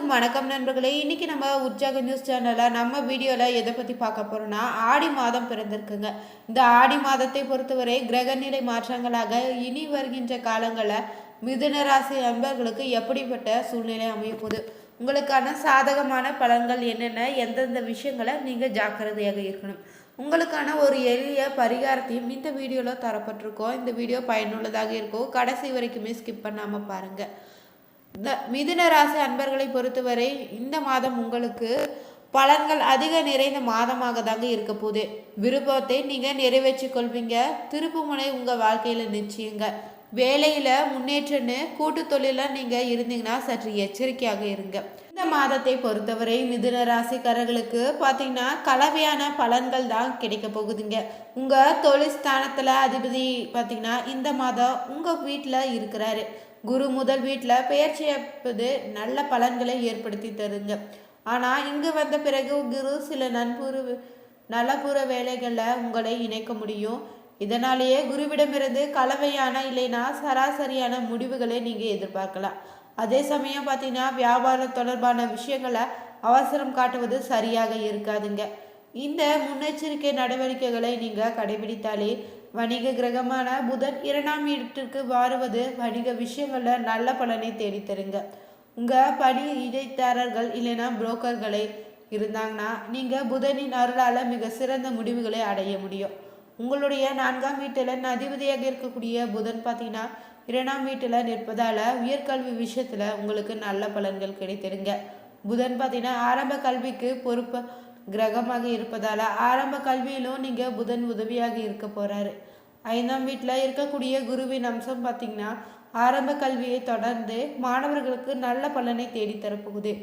அனைவருக்கும் வணக்கம் நண்பர்களே. இன்னைக்கு நம்ம உற்சாக நியூஸ் சேனலில் நம்ம வீடியோவில் எதை பற்றி பார்க்க போகிறோன்னா, ஆடி மாதம் பிறந்திருக்குங்க. இந்த ஆடி மாதத்தை பொறுத்தவரை கிரகநிலை மாற்றங்களாக இனி வருகின்ற காலங்களில் மிதுன ராசி நண்பர்களுக்கு எப்படிப்பட்ட சூழ்நிலை அமையப்போகுது, உங்களுக்கான சாதகமான பலன்கள் என்னென்ன, எந்தெந்த விஷயங்களை நீங்கள் ஜாக்கிரதையாக இருக்கணும், உங்களுக்கான ஒரு எளிய பரிகாரத்தையும் இந்த வீடியோவில் தரப்பட்டிருக்கோம். இந்த வீடியோ பயனுள்ளதாக இருக்கும். கடைசி வரைக்குமே ஸ்கிப் பண்ணாமல் பாருங்கள். மிதுன ராசி அன்பர்களை பொறுத்தவரை இந்த மாதம் உங்களுக்கு பலன்கள் அதிக நிறைந்த மாதமாக தாங்க இருக்க போகுது. விருப்பத்தை நீங்கள் நிறைவேற்றி கொள்வீங்க. திருப்புமுனை உங்கள் வாழ்க்கையில் நிச்சயங்க. வேலையில் முன்னேற்றன்னு கூட்டு தொழிலில் நீங்கள் இருந்தீங்கன்னா சற்று எச்சரிக்கையாக இருங்க. இந்த மாதத்தை பொறுத்தவரை மிதுன ராசிக்காரர்களுக்கு பார்த்தீங்கன்னா கலவையான பலன்கள் தான் கிடைக்க போகுதுங்க. உங்கள் தொழில் ஸ்தானத்தில் அதிபதி பார்த்தீங்கன்னா இந்த மாதம் உங்கள் வீட்டில் இருக்கிறாரு. குரு முதல் வீட்டில் பெயர்ச்சியப்பது நல்ல பலன்களை ஏற்படுத்தி தருங்க. ஆனால் இங்கு வந்த பிறகு குரு சில நலப்புற வேலைகளில் உங்களை இணைக்க முடியும். இதனாலேயே குருவிடமிருந்து கலவையான இல்லைன்னா சராசரியான முடிவுகளை நீங்கள் எதிர்பார்க்கலாம். அதே சமயம் பார்த்தீங்கன்னா வியாபாரம் தொடர்பான விஷயங்களை அவசரம் காட்டுவது சரியாக இருக்காதுங்க. இந்த முன்னெச்சரிக்கை நடவடிக்கைகளை நீங்கள் கடைபிடித்தாலே வணிக கிரகமான புதன் 2ஆம் இடத்திற்கு மாறுவது வணிக விஷயங்களில் நல்ல பலனை தேடித்தருங்க. உங்கள் பணி இடைத்தரகர்கள் இல்லைன்னா புரோக்கர்களை இருந்தாங்கன்னா நீங்கள் புதனின் அருளால் மிக சிறந்த முடிவுகளை அடைய முடியும். உங்களுடைய 4ஆம் வீட்டில் அதிபதியாக இருக்கக்கூடிய புதன் பார்த்தீங்கன்னா 2ஆம் வீட்டில் நிற்பதால் உயர்கல்வி விஷயத்தில் உங்களுக்கு நல்ல பலன்கள் கிடைத்திருங்க. புதன் பார்த்தீங்கன்னா ஆரம்ப கல்விக்கு பொறுப்பு கிரகமாக இருப்பதால் ஆரம்ப கல்வியிலும் நீங்கள் புதன் உதவியாக இருக்க போகிறாரு. 5ஆம் வீட்டில் இருக்கக்கூடிய குருவின் அம்சம் பார்த்திங்கன்னா ஆரம்ப கல்வியை தொடர்ந்து மாணவர்களுக்கு நல்ல பலனை தேடித்தரப்போகுது.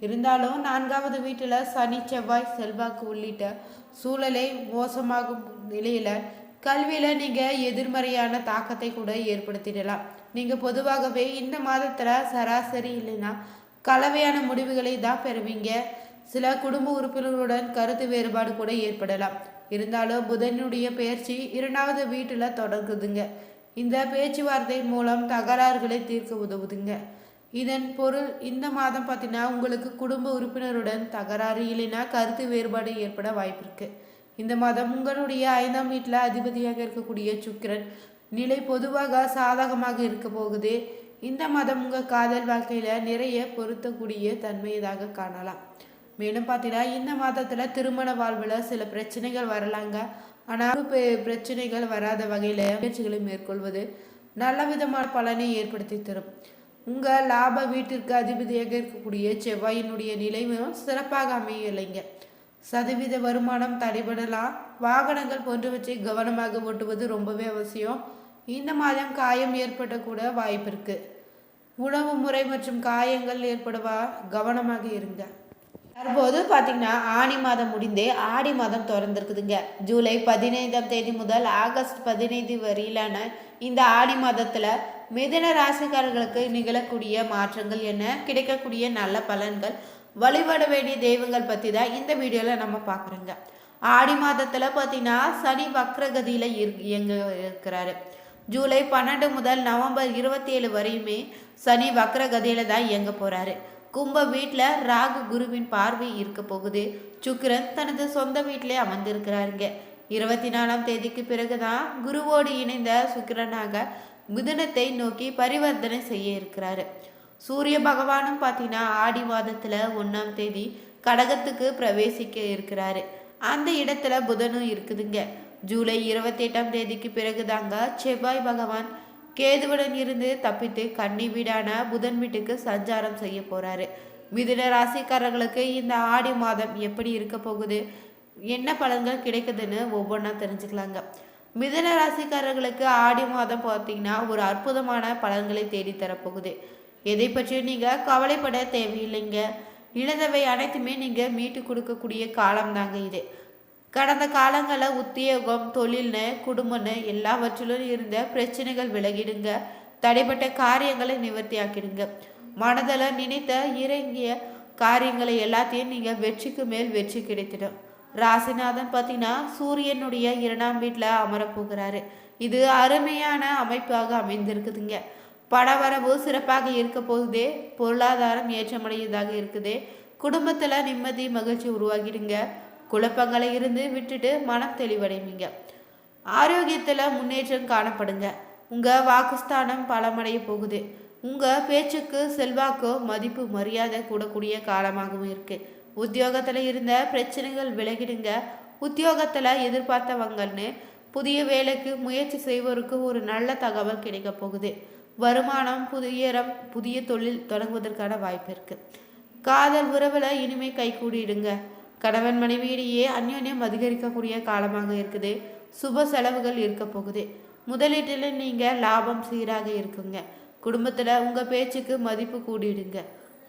இருந்தாலும் 4ஆவது வீட்டில் சனி செவ்வாய் செல்வாக்கு உள்ளிட்ட சூழலை மோசமாகும் நிலையில் கல்வியில் நீங்கள் எதிர்மறையான தாக்கத்தை கூட ஏற்படுத்திடலாம். நீங்கள் பொதுவாகவே இந்த மாதத்தில் சராசரி இல்லைன்னா கலவையான முடிவுகளை தான் பெறுவீங்க. சில குடும்ப உறுப்பினர்களுடன் கருத்து வேறுபாடு கூட ஏற்படலாம். இருந்தாலும் புதனுடைய பெயர்ச்சி 2ஆவது வீட்டில் தொடங்குதுங்க. இந்த பேச்சுவார்த்தை மூலம் தகராறுகளை தீர்க்க உதவுதுங்க. இதன் பொருள் இந்த மாதம் பார்த்தீங்கன்னா உங்களுக்கு குடும்ப உறுப்பினருடன் தகராறு இல்லைன்னா கருத்து வேறுபாடு ஏற்பட வாய்ப்பு இருக்கு. இந்த மாதம் உங்களுடைய 5ஆம் வீட்டில் அதிபதியாக இருக்கக்கூடிய சுக்கிரன் நிலை பொதுவாக சாதகமாக இருக்க போகுது. இந்த மாதம் உங்கள் காதல் வாழ்க்கையில் நிறைய பொருத்தக்கூடிய தன்மையதாக காணலாம். மேலும் பார்த்தீங்கன்னா இந்த மாதத்தில் திருமண வாழ்வில் சில பிரச்சனைகள் வரலாங்க. ஆனால் பிரச்சனைகள் வராத வகையில் முயற்சிகளை மேற்கொள்வது நல்ல விதமான பலனை ஏற்படுத்தி தரும். உங்கள் லாப வீட்டிற்கு அதிபதியாக இருக்கக்கூடிய செவ்வாயினுடைய நிலைமையும் சிறப்பாக அமையலைங்க. சதவீத வருமானம் தடைபடலாம். வாகனங்கள் போன்றவற்றை கவனமாக ஓட்டுவது ரொம்பவே அவசியம். இந்த மாதம் காயம் ஏற்பட கூட வாய்ப்பு இருக்கு. உணவு முறை மற்றும் காயங்கள் ஏற்படவா கவனமாக இருங்க. தற்போது பார்த்தீங்கன்னா ஆனி மாதம் முடிந்தே ஆடி மாதம் திறந்திருக்குதுங்க. ஜூலை 15ஆம் தேதி முதல் ஆகஸ்ட் 15 வரையிலான இந்த ஆடி மாதத்தில் மிதுன ராசிக்காரர்களுக்கு நிகழக்கூடிய மாற்றங்கள் என்ன, கிடைக்கக்கூடிய நல்ல பலன்கள், வழிபட வேண்டிய தெய்வங்கள் பற்றி தான் இந்த வீடியோவில் நம்ம பார்க்குறோங்க. ஆடி மாதத்தில் பார்த்தீங்கன்னா சனி வக்ரகதியில் இயங்க இருக்கிறாரு. ஜூலை 12 முதல் நவம்பர் 27 வரையுமே சனி வக்ரகதியில் தான் இயங்க போகிறாரு. கும்ப வீட்டில் ராகு குருவின் பார்வை இருக்க போகுது. சுக்கிரன் தனது சொந்த வீட்டிலே அமர்ந்திருக்கிறாருங்க. 24ஆம் தேதிக்கு பிறகுதான் குருவோடு இணைந்த சுக்கிரனாக மிதுனத்தை நோக்கி பரிவர்த்தனை செய்ய இருக்கிறாரு. சூரிய பகவானும் பார்த்தீங்கன்னா ஆடி மாதத்தில் 1ஆம் தேதி கடகத்துக்கு பிரவேசிக்க இருக்கிறாரு. அந்த இடத்துல புதனும் இருக்குதுங்க. ஜூலை 28ஆம் தேதிக்கு பிறகுதாங்க செவ்வாய் பகவான் கேதுவுடன் இருந்து தப்பித்து கன்னி வீடான புதன் வீட்டுக்கு சஞ்சாரம் செய்ய போறாரு. மிதுன ராசிக்காரர்களுக்கு இந்த ஆடி மாதம் எப்படி இருக்க போகுது, என்ன பலன்கள் கிடைக்குதுன்னு ஒவ்வொன்றா தெரிஞ்சுக்கலாங்க. மிதுன ராசிக்காரர்களுக்கு ஆடி மாதம் பார்த்தீங்கன்னா ஒரு அற்புதமான பலன்களை தேடி தரப்போகுது. எதை பற்றியும் நீங்கள் கவலைப்பட தேவையில்லைங்க. இழந்தவை அனைத்துமே நீங்கள் மீட்டு கொடுக்கக்கூடிய காலம் தாங்க இது. கடந்த காலங்களில் உத்தியோகம், தொழில்னு, குடும்பம்னு எல்லாவற்றிலும் இருந்த பிரச்சனைகள் விலகிடுங்க. தடைப்பட்ட காரியங்களை நிவர்த்தி ஆக்கிடுங்க. மனதில் நினைத்த இறங்கிய காரியங்களை எல்லாத்தையும் நீங்கள் வெற்றிக்கு மேல் வெற்றி கிடைத்திடும். ராசிநாதன் பார்த்தீங்கன்னா சூரியனுடைய 2ஆம் வீட்டில் அமரப்போகிறாரு. இது அருமையான அமைப்பாக அமைந்திருக்குதுங்க. பணவரவு சிறப்பாக இருக்க போகுது. பொருளாதாரம் ஏற்றமடையதாக இருக்குது. குடும்பத்தில் நிம்மதி மகிழ்ச்சி உருவாகிடுங்க. குழப்பங்களை இருந்து விட்டுட்டு மனம் தெளிவடைவீங்க. ஆரோக்கியத்தில் முன்னேற்றம் காணப்படுங்க. உங்கள் வாக்குஸ்தானம் பலமடைய போகுது. உங்கள் பேச்சுக்கு செல்வாக்கோ மதிப்பு மரியாதை கூடக்கூடிய காலமாகவும் இருக்குது. உத்தியோகத்தில் இருந்த பிரச்சனைகள் விலகிடுங்க. உத்தியோகத்தில் எதிர்பார்த்தவங்கன்னு புதிய வேலைக்கு முயற்சி செய்வோருக்கு ஒரு நல்ல தகவல் கிடைக்க போகுது. வருமானம், புதிய தொழில் தொடங்குவதற்கான வாய்ப்பு இருக்குது. காதல் உறவில் இனிமே கைகூடிடுங்க. கணவன் மனைவியிடையே அந்யோன்யம் அதிகரிக்கக்கூடிய காலமாக இருக்குது. சுப செலவுகள் இருக்க போகுது. முதலீட்டில் நீங்கள் லாபம் சீராக இருக்குங்க. குடும்பத்தில் உங்கள் பேச்சுக்கு மதிப்பு கூடிடுங்க.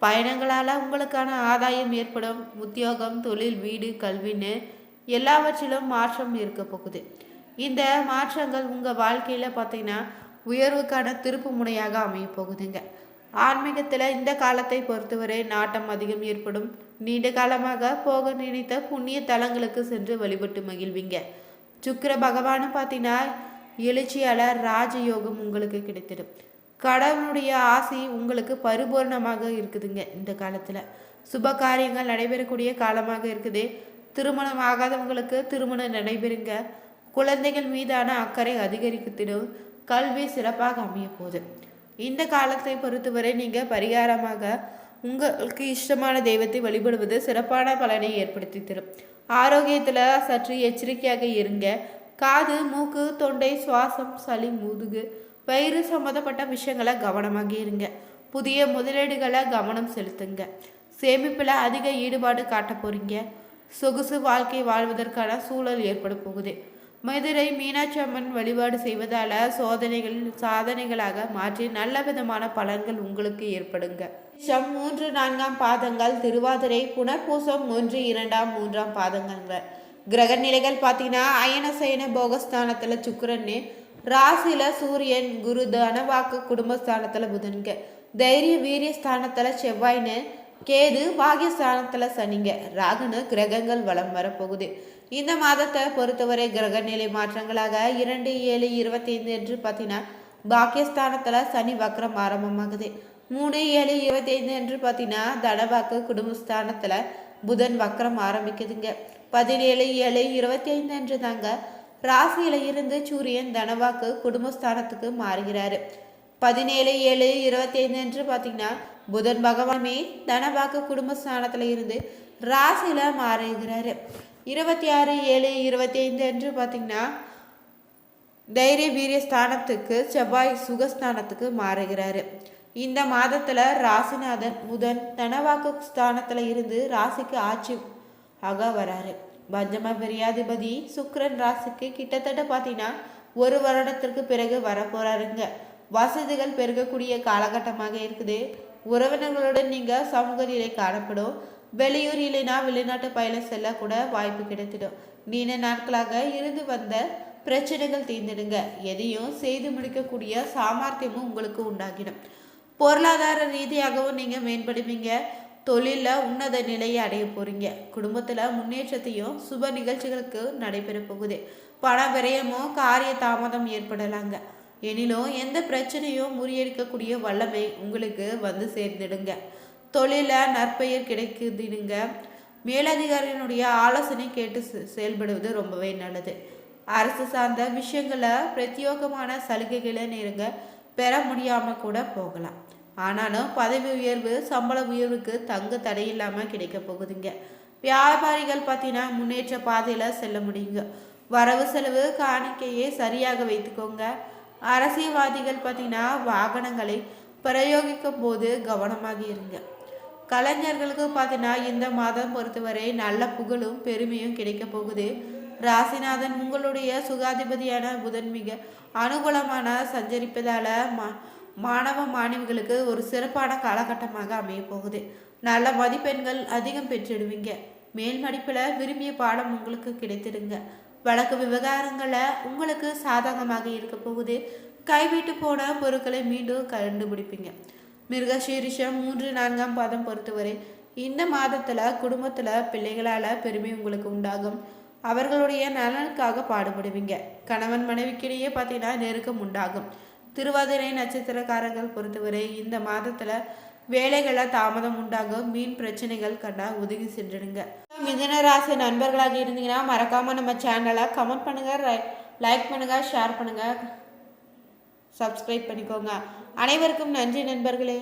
பயணங்களால் உங்களுக்கான ஆதாயம் ஏற்படும். உத்தியோகம், தொழில், வீடு, கல்வின்னு எல்லாவற்றிலும் மாற்றம் இருக்க போகுது. இந்த மாற்றங்கள் உங்கள் வாழ்க்கையில் பார்த்தீங்கன்னா உயர்வுக்கான திருப்பு முனையாக அமைய போகுதுங்க. ஆன்மீகத்தில் இந்த காலத்தை பொறுத்தவரை நாட்டம் அதிகம் ஏற்படும். நீண்ட காலமாக போக நினைத்த புண்ணிய தலங்களுக்கு சென்று வழிபட்டு மகிழ்வீங்க. சுக்கிர பகவானும் பார்த்தீங்கன்னா எழுச்சியாளர் ராஜயோகம் உங்களுக்கு கிடைத்திடும். கடவுளுடைய ஆசை உங்களுக்கு பரிபூர்ணமாக இருக்குதுங்க. இந்த காலத்தில் சுப காரியங்கள் நடைபெறக்கூடிய காலமாக இருக்குது. திருமணம் ஆகாதவங்களுக்கு திருமணம் நடைபெறுங்க. குழந்தைகள் மீதான அக்கறை அதிகரிக்கத்திடும். கல்வி சிறப்பாக அமைய போகுது. இந்த காலத்தை பொறுத்தவரை நீங்கள் பரிகாரமாக உங்களுக்கு இஷ்டமான தெய்வத்தை வழிபடுவது சிறப்பான பலனை ஏற்படுத்தி தரும். ஆரோக்கியத்தில் சற்று எச்சரிக்கையாக இருங்க. காது, மூக்கு, தொண்டை, சுவாசம், சளி, முதுகு, வயிறு சம்மந்தப்பட்ட விஷயங்களை கவனமாக இருங்க. புதிய முதலீடுகளை கவனம் செலுத்துங்க. சேமிப்பில் அதிக ஈடுபாடு காட்ட போறீங்க. சொகுசு வாழ்க்கை வாழ்வதற்கான சூழல் ஏற்பட போகுது. மதுரை மீனாட்சி அம்மன் வழிபாடு செய்வதால் சோதனைகள் சாதனைகளாக மாற்றி நல்ல விதமான பலன்கள் உங்களுக்கு ஏற்படுங்க. 3, 4 பாதங்கள் திருவாதிரை, புனர்பூசம் 1, 2, 3 பாதங்கள்ங்க. கிரக நிலைகள் பார்த்தீங்கன்னா அயன சயன போகஸ்தானத்தில் சுக்கிரன்னு, ராசியில் சூரியன், குரு, தனவாக்கு குடும்பஸ்தானத்தில் புதன்க, தைரிய வீரிய ஸ்தானத்தில் செவ்வாய்னு, கேது பாகியஸ்தானத்தில் சனிங்க, ராகுன்னு கிரகங்கள் வலம் வரப்போகுது. இந்த மாதத்தை பொறுத்தவரை கிரக நிலை மாற்றங்களாக 2/7/25 என்று பார்த்தீங்கன்னா பாக்கியஸ்தானத்தில் சனி வக்ரம் ஆரம்பமாகுது. 3/7/25 என்று பார்த்தீங்கன்னா தனவாக்கு குடும்பஸ்தானத்தில் புதன் வக்ரம் ஆரம்பிக்குதுங்க. 17/7/25 என்று தாங்க ராசியில இருந்து சூரியன் தனவாக்கு குடும்பஸ்தானத்துக்கு மாறுகிறாரு. 17/7/25 என்று பார்த்தீங்கன்னா புதன் பகவானே தனவாக்கு குடும்பஸ்தானத்தில் இருந்து ராசியில மாறுகிறாரு. 26/7/25 என்று பார்த்தீங்கன்னா தைரிய வீரிய ஸ்தானத்துக்கு செவ்வாய் சுகஸ்தானத்துக்கு மாறுகிறாரு. இந்த மாதத்தில் ராசிநாதன் புதன் தனவாக்கு ஸ்தானத்தில் இருந்து ராசிக்கு ஆட்சி ஆக வராரு. பஞ்சம பெரியாதிபதி சுக்கிரன் ராசிக்கு கிட்டத்தட்ட பார்த்தீங்கன்னா 1 வருடத்திற்கு பிறகு வரப்போறாருங்க. வசதிகள் பெருகக்கூடிய காலகட்டமாக இருக்குது. உறவினர்களுடன் நீங்கள் சமூக நிலை காணப்படும். வெளியூர் இல்லைனா வெளிநாட்டு பயணம் செல்ல கூட வாய்ப்பு கிடைத்திடும். நீண்ட நாட்களாக இருந்து வந்த பிரச்சனைகள் தீர்ந்துடுங்க. எதையும் செய்து முடிக்கக்கூடிய சாமர்த்தியமும் உங்களுக்கு உண்டாகிடும். பொருளாதார ரீதியாகவும் நீங்கள் மேம்படுவீங்க. தொழிலில் உன்னத நிலையை அடைய போறீங்க. குடும்பத்தில் முன்னேற்றத்தையும் சுப நிகழ்ச்சிகளுக்கு நடைபெற போகுது. பண விரயமோ காரிய தாமதம் ஏற்படலாங்க. எனினும் எந்த பிரச்சனையும் முறியடிக்கக்கூடிய வல்லமை உங்களுக்கு வந்து சேர்ந்துடுங்க. தொழிலில் நற்பெயர் கிடைக்குதுங்க. மேலதிகாரியினுடைய ஆலோசனை கேட்டு செயல்படுவது ரொம்பவே நல்லது. அரசு சார்ந்த விஷயங்களில் பிரத்யேகமான சலுகைகளை நீங்கள் பெற முடியாமல் கூட போகலாம். ஆனாலும் பதவி உயர்வு, சம்பள உயர்வுக்கு தங்கு தடையில்லாமல் கிடைக்க போகுதுங்க. வியாபாரிகள் பார்த்தீங்கன்னா முன்னேற்ற பாதையில் செல்ல முடியுங்க. வரவு செலவு காணிக்கையை சரியாக வைத்துக்கோங்க. அரசியல்வாதிகள் பார்த்தீங்கன்னா வாகனங்களை பிரயோகிக்கும் போது கவனமாக இருங்க. கலைஞர்களுக்கு பார்த்தீங்கன்னா இந்த மாதம் பொறுத்தவரை நல்ல புகழும் பெருமையும் கிடைக்க போகுது. ராசிநாதன் உங்களுடைய சுகாதிபதியான புதன் மிக அனுகூலமான சஞ்சரிப்பதால மாணவ மாணவிகளுக்கு ஒரு சிறப்பான காலகட்டமாக அமைய போகுது. நல்ல மதிப்பெண்கள் அதிகம் பெற்றிடுவீங்க. மேல் மடிப்பில் விரும்பிய பாடம் உங்களுக்கு கிடைத்திடுங்க. வழக்கு விவகாரங்களில் உங்களுக்கு சாதகமாக இருக்க போகுது. கைவிட்டு போன பொருட்களை மீண்டும் கண்டுபிடிப்பீங்க. மிருகசீரிஷம் 3, 4 பாதம் பொறுத்தவரை இந்த மாதத்தில் குடும்பத்தில் பிள்ளைகளால் பெருமை உங்களுக்கு உண்டாகும். அவர்களுடைய நலனுக்காக பாடுபடுவீங்க. கணவன் மனைவிக்கிடையே பார்த்தீங்கன்னா நெருக்கம் உண்டாகும். திருவாதிரை நட்சத்திரக்காரர்கள் பொறுத்தவரை இந்த மாதத்தில் வேலைகளில் தாமதம் உண்டாகும். மீன் பிரச்சனைகள் கண்டா ஒதுங்கி சென்றுடுங்க. மிதுன ராசி நண்பர்களாக இருந்தீங்கன்னா மறக்காமல் நம்ம சேனலை கமெண்ட் பண்ணுங்கள், லைக் பண்ணுங்கள், ஷேர் பண்ணுங்கள், சப்ஸ்கிரைப் பண்ணிக்கோங்க. அனைவருக்கும் நன்றி நண்பர்களே.